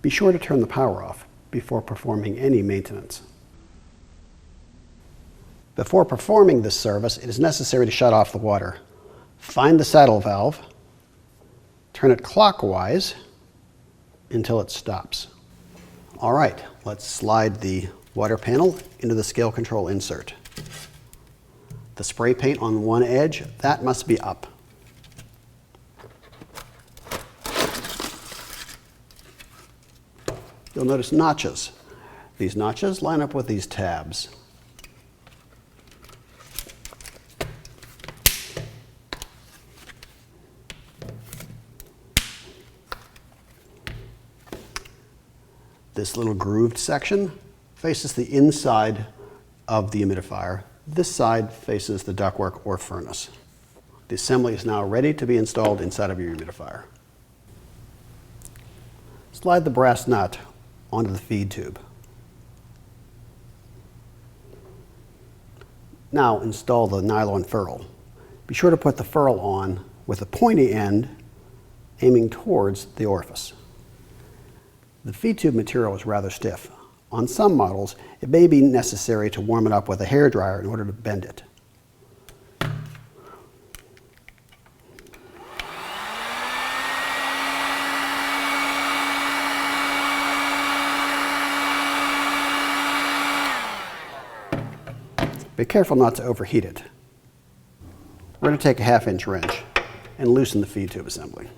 Be sure to turn the power off before performing any maintenance. Before performing this service, it is necessary to shut off the water. Find the saddle valve, turn it clockwise until it stops. All right, let's slide the water panel into the scale control insert. The spray paint on one edge, that must be up. You'll notice notches. These notches line up with these tabs. This little grooved section faces the inside of the humidifier. This side faces the ductwork or furnace. The assembly is now ready to be installed inside of your humidifier. Slide the brass nut onto the feed tube. Now install the nylon ferrule. Be sure to put the ferrule on with the pointy end aiming towards the orifice. The feed tube material is rather stiff. On some models, it may be necessary to warm it up with a hairdryer in order to bend it. Be careful not to overheat it. We're going to take a 1/2-inch wrench and loosen the feed tube assembly.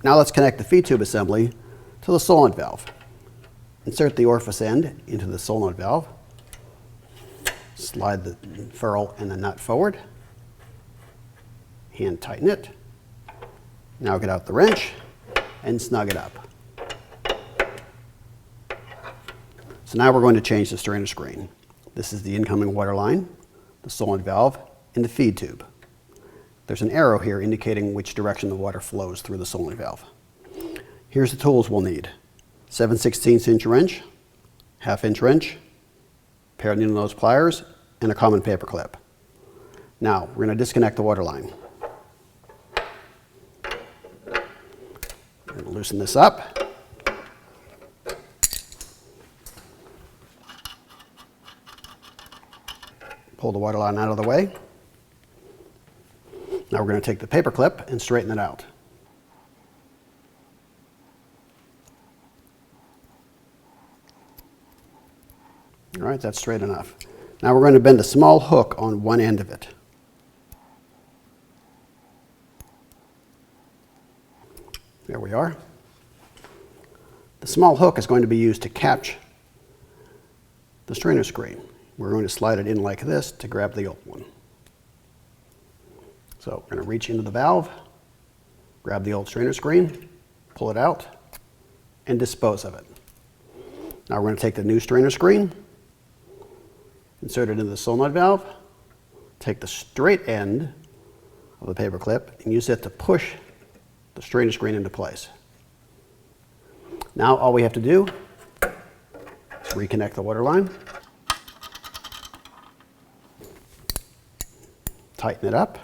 Now let's connect the feed tube assembly to the solenoid valve. Insert the orifice end into the solenoid valve. Slide the ferrule and the nut forward. Hand tighten it. Now get out the wrench and snug it up. So now we're going to change the strainer screen. This is the incoming water line, the solenoid valve, and the feed tube. There's an arrow here indicating which direction the water flows through the solenoid valve. Here's the tools we'll need. 7/16" wrench, 1/2-inch wrench, pair of needle nose pliers, and a common paper clip. Now, we're going to disconnect the water line. We're going to loosen this up. Pull the water line out of the way. Now we're going to take the paper clip and straighten it out. All right, that's straight enough. Now we're going to bend a small hook on one end of it. There we are. The small hook is going to be used to catch the strainer screen. We're going to slide it in like this to grab the old one. So we're going to reach into the valve, grab the old strainer screen, pull it out, and dispose of it. Now we're going to take the new strainer screen, insert it into the solenoid valve, take the straight end of the paper clip and use it to push the strainer screen into place. Now all we have to do is reconnect the water line, tighten it up,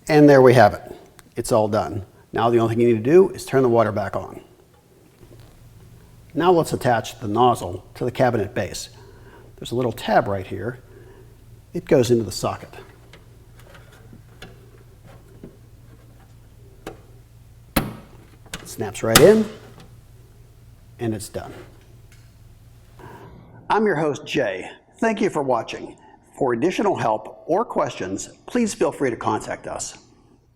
and there we have it. It's all done. Now the only thing you need to do is turn the water back on. Now let's attach the nozzle to the cabinet base. There's a little tab right here. It goes into the socket. It snaps right in, and it's done. I'm your host, Jay. Thank you for watching. For additional help or questions, please feel free to contact us.